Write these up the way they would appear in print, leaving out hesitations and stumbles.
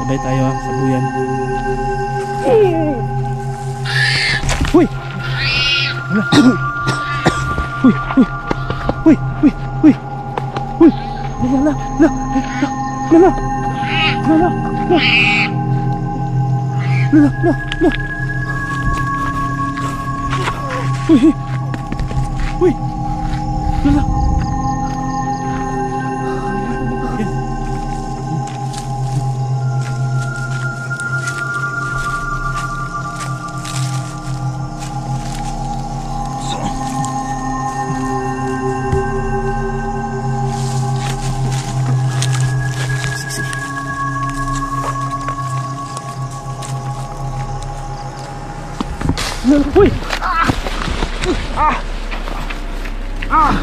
sabay tayo ha, sa buyan. Uy! Uy! Uy! Uy! Uy! Uy! Lala! Lala! Lala! Lala! Lala! Lala! Uy! Uy! Lala! Uy! Ah! Ah! Ah!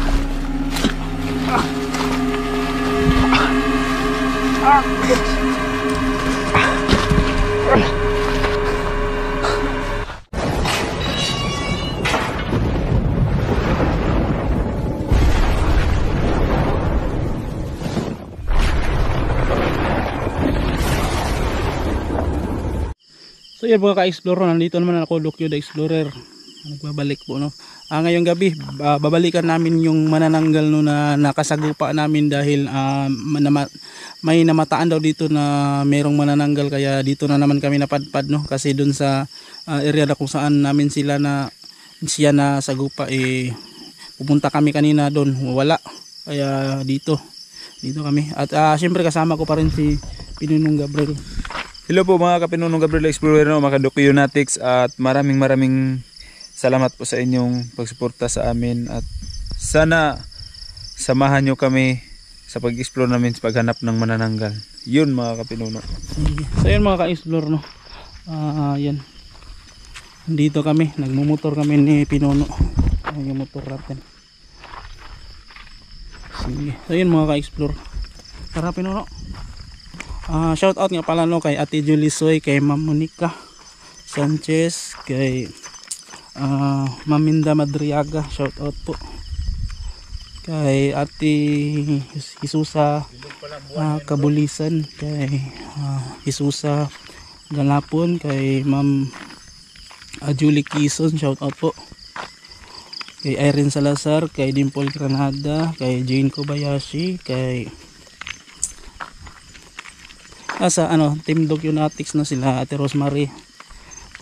So yan mga ka-explorer, nandito naman ako, Lokyo the Explorer. Nagbabalik po no. Ngayong gabi babalikan namin yung manananggal no na nakasagupa namin dahil may namataan daw dito na merong manananggal, kaya dito na naman kami napadpad no, kasi dun sa area na kung saan namin siya na sagupa pupunta kami kanina doon, wala, kaya dito kami at syempre kasama ko pa rin si Pinunong Gabriel. Hello po mga Kapinunong Gabriel Explorer, no, mga Dokionatics, at maraming salamat po sa inyong pagsuporta sa amin, at sana samahan nyo kami sa pag-explore namin sa paghanap ng manananggal. Yun mga Kapinuno. So yun mga ka-explore no. Yan. Dito kami, nagmumotor kami ni Pinuno. Yung motor natin. Sige. So yun mga ka-explore. Tara Pinuno. Shout out nga pala no kay Ate Julie Soy, kay Ma'am Monica Sanchez, kay Maminda Madriaga, shout out po, kay Ate Isusa Kabulisan, kay Isusa Galapon, kay Ma'am Julie Kison, shout out po, kay Irene Salazar, kay Dimple Granada, kay Jane Kobayashi, kay sa Team Dokionatics na sila, Ate Rosemary,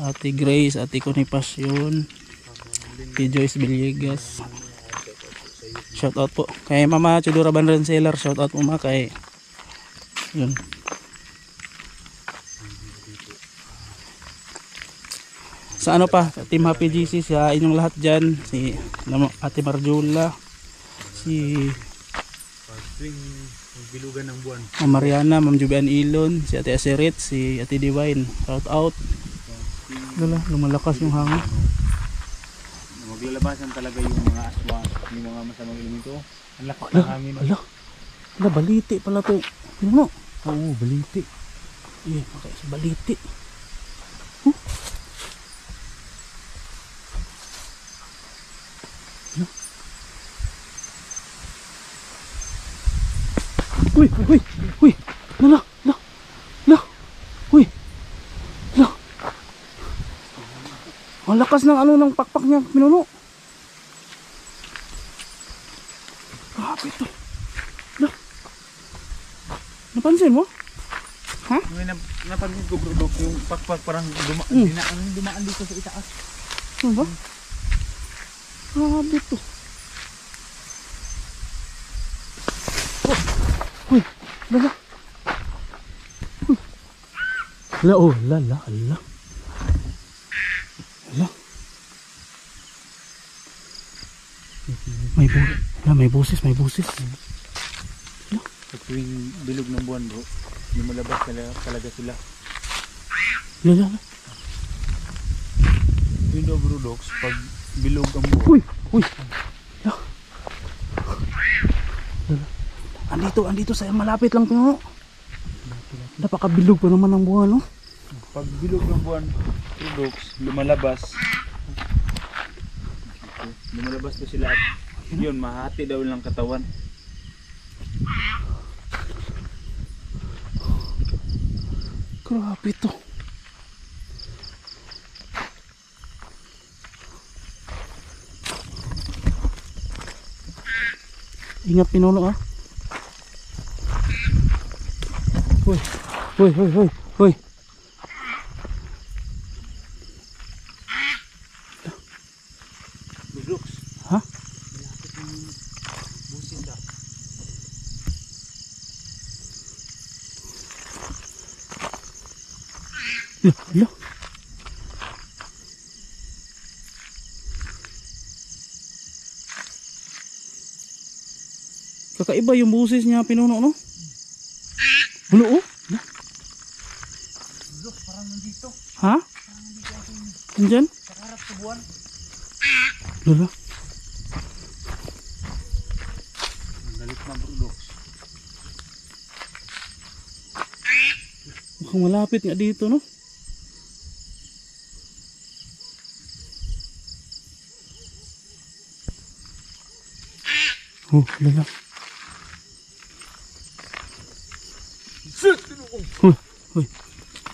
Ate Grace, Ate Connie Passion, kay Joyce Villegas, shout out po, kay Mama Chudura Banranselar, shout out po ma, kay yun. Sa pa, Team Happy GC, sa inyong lahat dyan, si Ate Marjula, si Bilugan ng Buwan, Ma'am Mariana, Ma'am Jubian Ilon, si Ate Asirit, si Ate Divine, shout out. Lumalakas yung hangin. Maglalabasan talaga yung mga aswang, yung mga masamang elemento. Ang lakas ng hangin. Ala, baliti pala to. Ano? Oo, baliti. Sa baliti. Uy! Lala! Uy! La! Ang lakas ng ng pakpak niya, Pinuno. Grabe ito. La! Napansin mo? Ha? Napansin ko, bro, yung pakpak parang dumaan dito sa itaas. Ano ba? Grabe ito. Uy, lala. Uy. Lala. May boses. Sa tuwing bilog ng buwan, bro, lumalabas talaga sila. Lala. Yun daw, bro, dogs, pag bilog ang buwan. Uy. Lala. Andito sa malapit lang Pinuno. Napakabilog pa naman ang buwan, no? Pag bilog ng buwan, dogs, lumalabas to sila at yun, mahati daw lang katawan. Grabe to. Ingat pinuno ah. Hoy. Hoy, hoy, hoy, hoy. Ha? Loh. Kakaiba yung busis niya pinuno no? Bulo oh? Parang nandito. Ha? Nandyan? Sa harap sa buwan. Lala. Galit na bro. Mukhang malapit nga dito no? Oh, lala. Hoy, hoy.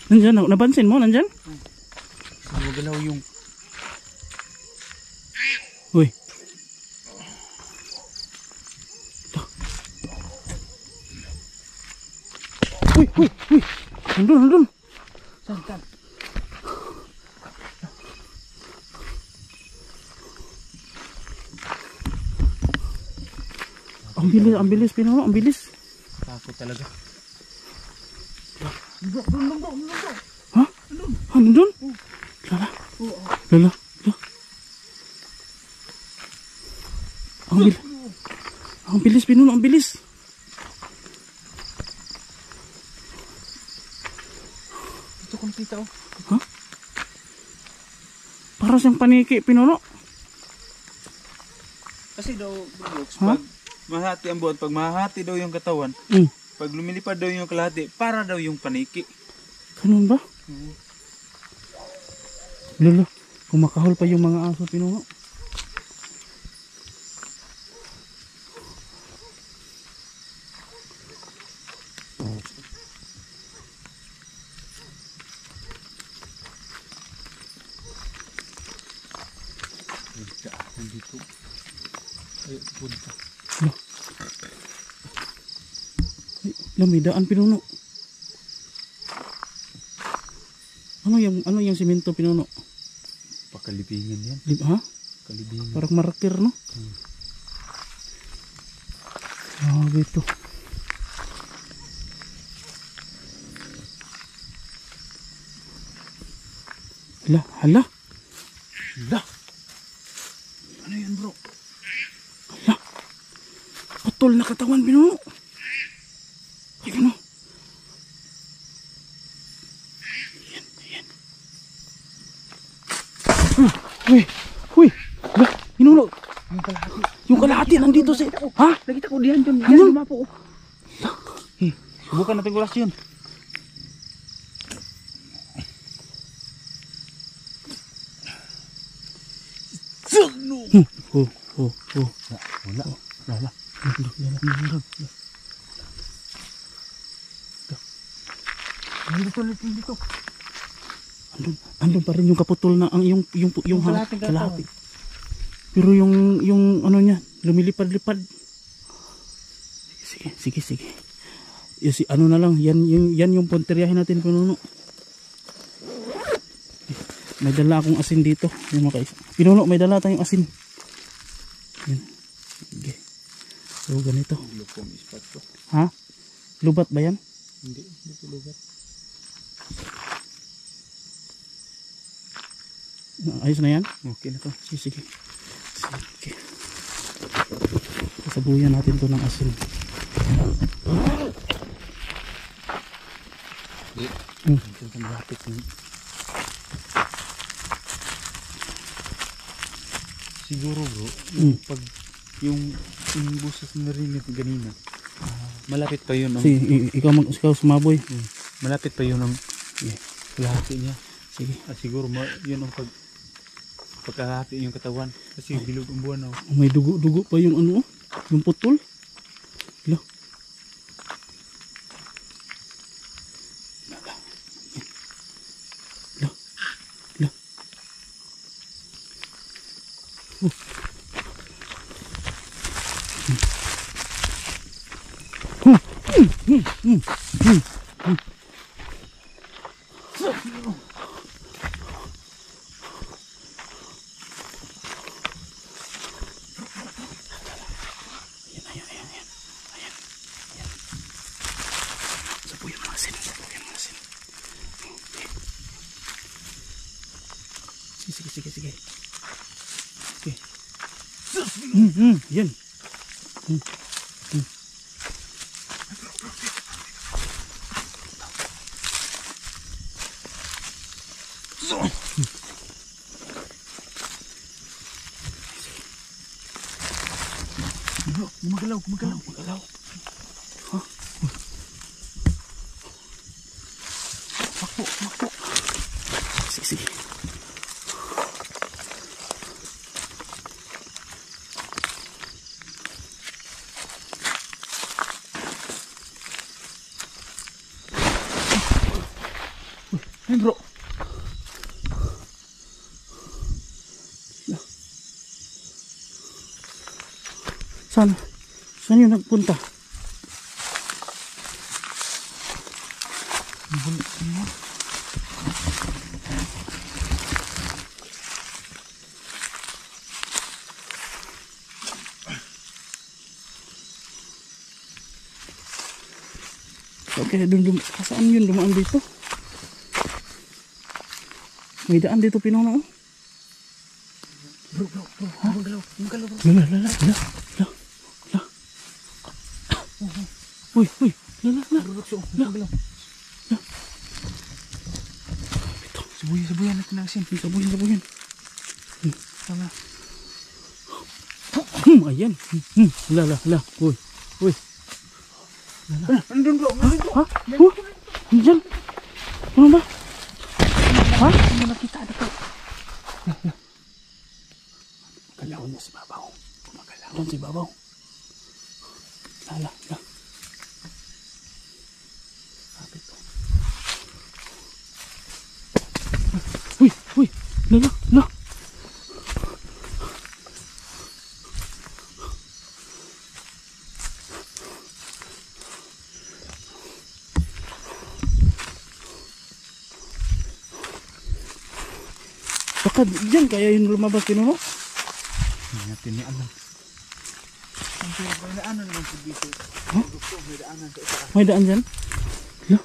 Nandyan, napansin mo, nandyan? Magalaw yung... Hoy. Hoy, hoy, hoy. Nandun, nandun. Saan? Ang bilis, pinuno, ang bilis. Takot talaga. Ha? Ha, nandun? Lala. Lala. Lala. Ang bilis, pinuno, ang bilis. Ito kung kita oh. Ha? Para siyang paniki, pinuno. Kasi daw, bro, Ha? pag mahati ang buwan, pag mahati daw yung katawan, pag lumilipad daw yung kalahati, para daw yung paniki. Ganun ba? Lala, kumakahol pa yung mga aso, pinuno. Nandito. Ay, punta. Lamidaan, pinuno. Ano yung simento, pinuno? Pakalibingan yan. Ha? Kalibingan. Parang marker, no? Grabe ito. Hala, hala. Hala. Ano yan bro? Hala. Putol na katawan, pinuno. Ay, ano? Ayan, ayan. Uy, uy. Hala, pinuno. Yung kalahati nandito sa... Ha? Nakita ko diyan dyan. Ano? Yan lumapo. Subukan natin oras yun. Oh, oh, oh. Wala. Lala. Dito. Andun pa rin yung kaputol na ang yung kalahating kalahati. Pero yung ano niya lumilipad-lipad. Sige. Yung ano na lang, yan yung punteriyahin natin, pinuno. May dala akong asin dito, yung mga kaisa. Pinuno, may dala tayong asin. Yan. Sige. So ganito. Lupong ispat ko. Ha? Lubat ba yan? Hindi ko lubat. Ayos na yan? Okay na to. Sige. Sasabuyan natin to ng asin. Ito sa malapit ng... Siguro bro, pag yung buses na rin yung ganina, malapit pa yun. Ikaw sumaboy. Malapit pa yun ang kalahati niya. Sige. Siguro yun ang pagkahati yung katawan. Kasi bilog ang buwan. May dugo pa yung ano, yung putol. Hala. Sabuyan mo asin. Sige. Okay. Yan. Gumagalaw. Ha? Makpo. Sige. Ay bro. Saan yun nagpunta? Okay, saan yun dumaan dito? May daan dito pinuno. Bro. Gumagalaw. Lala. Uy. Lala. Ito. Sabuyan natin ang asin. Sabuyan. Tama. Ayan. Lala. Uy. Nandun bro. Ha? Diyan. Ano ba? Ha? Hindi nakita na to. Gumagalaw niya si Babaw. Doon si Babaw. Lala. Kapit ko. Uy. Lala. Baka dyan kaya yung lumabas pinuno. Hindi natin ni alam. May daanan naman po dito. Huh? May daanan sa isa. May daan dyan? Hala.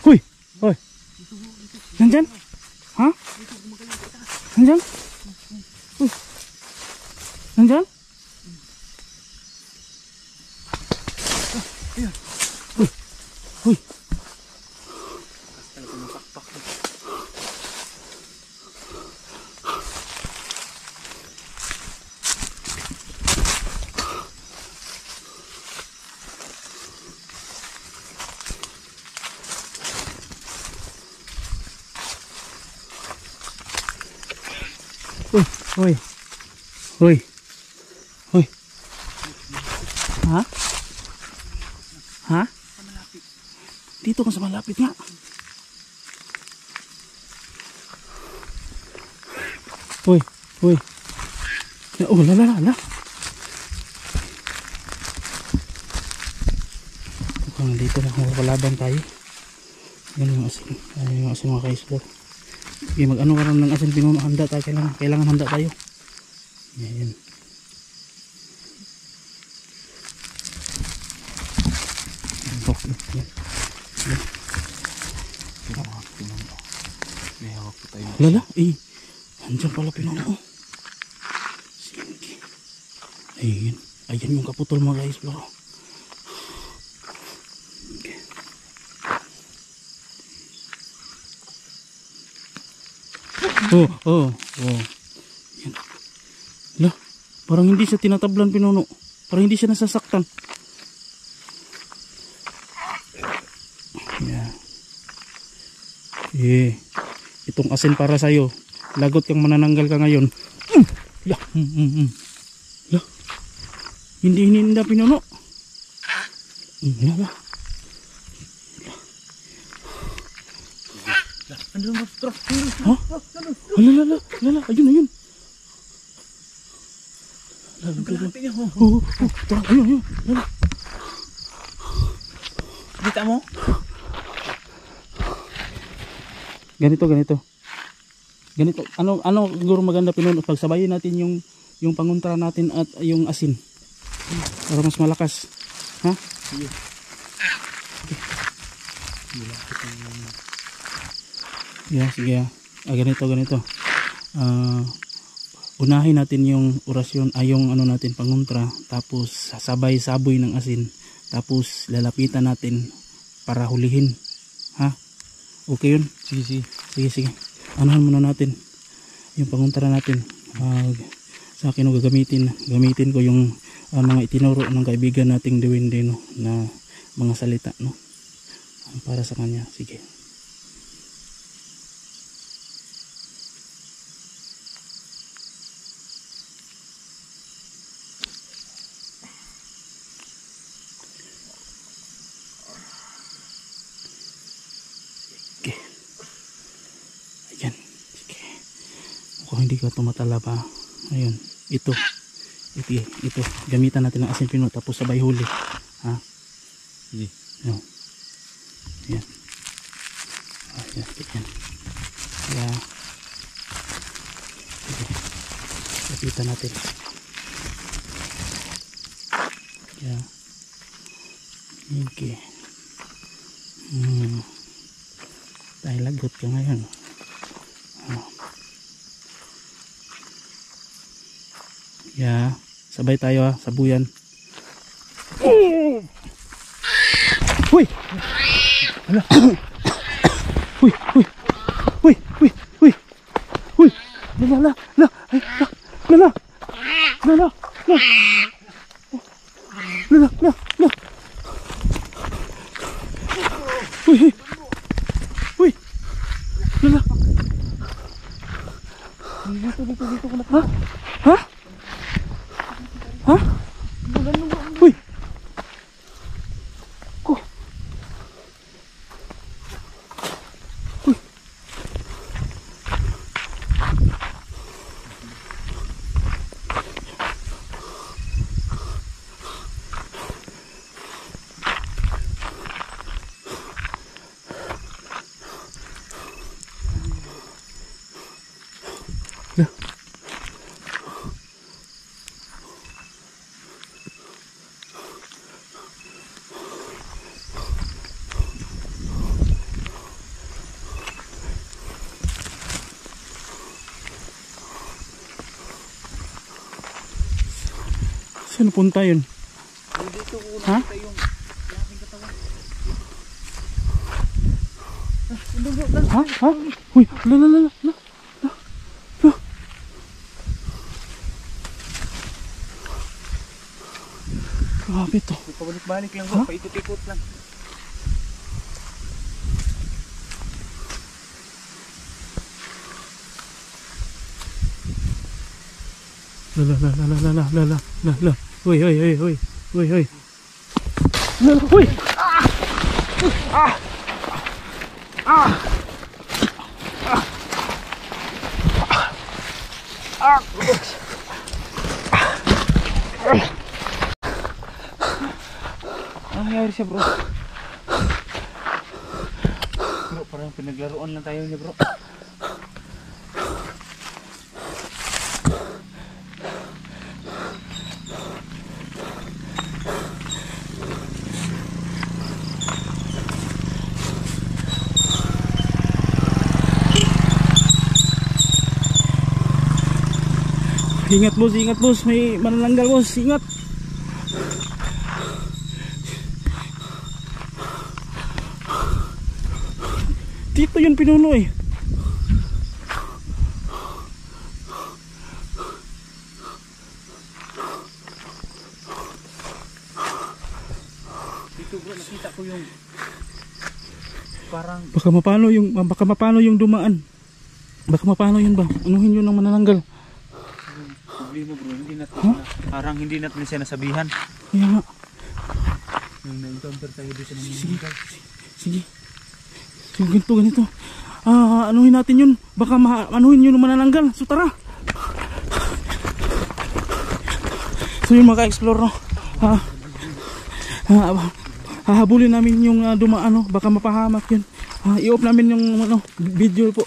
Uy. Nandyan? Ha? Nandyan? Uy. Nandyan? Uy. Uy. Ha? Dito ka sa malapit nga. Uy. Oh, lala. Mukhang dito na makakalaban tayo. Yan yung asin mga ka-explore. Okay, mag-ano ka rin ng asin pinuno. Handa tayo. Kailangan handa tayo. Yan. May hawak po tayo. Lala, andyan pala pinuno. Sige. Ayan yung kaputol mga ka-explore. Okay. Oh. Yan. Lah, parang hindi siya tinatablan pinuno. Parang hindi siya nasasaktan. Yeah. Itong asin para sa'yo. Lagot kang manananggal ka ngayon. Lah. Lah. Hindi hininda pinuno. Lah. Andun bro. Ha? Lala. Ayun. Oo. Tara, ayun. Lala. Kita mo? Ganito. Ano siguro maganda Pinuno pagsabayin natin yung panguntra natin at yung asin. Para mas malakas. Ha? Sige. Sige. Ganito. Unahin natin yung orasyon ay yung ano natin panguntra, tapos sabay saboy ng asin, tapos lalapitan natin para hulihin. Ha? Okay yun? Sige. Anahan muna natin yung panguntra natin. Sa akin gamitin ko yung mga itinuro ng kaibigan nating Dewende, no, na mga salita, no, para sa kanya. Sige. Ayan. Sige. Kung hindi ka tumatala pa, ayun, ito gamitan natin ng asin Pinuno, tapos sabay huli. Ha? Sige. Ayan. Ganyan. Kaya sige, lapitan natin. Kaya okay. Tayo lagot ka ngayon. Yeah, sabay tayo ha, sabuyan. Uy! Hala. Uy! Lala. Uy! Lala. Dito ko na. Ha? Uy! Ko. Uy! Saan punta yun? Dito ko Ha? nakita yung laking katawan. Ha? Uy! La. Grabe to. Pabalik-balik lang bro, paikot-ikot lang. La. Uy. Uy! Ano nangyari siya bro? Bro, parang pinaglaruan lang tayo niya bro. Ingat boss, may manananggal boss, ingat. Dito yun Pinuno eh. Dito bro, nakita ko yung parang Baka mapano yung dumaan. Baka mapano yun ba? Anuhin yun ng manananggal. problema bro, parang hindi natin siya nasabihan. Kaya nga. Nung na-encounter tayo doon sa Sige. Ganito. anuhin natin yun. Baka anuhin yun manananggal. So tara. So yun mga ka-explore, no? Hahabulin namin yung dumaan, no? Baka mapahamak yun. I-off namin yung video po.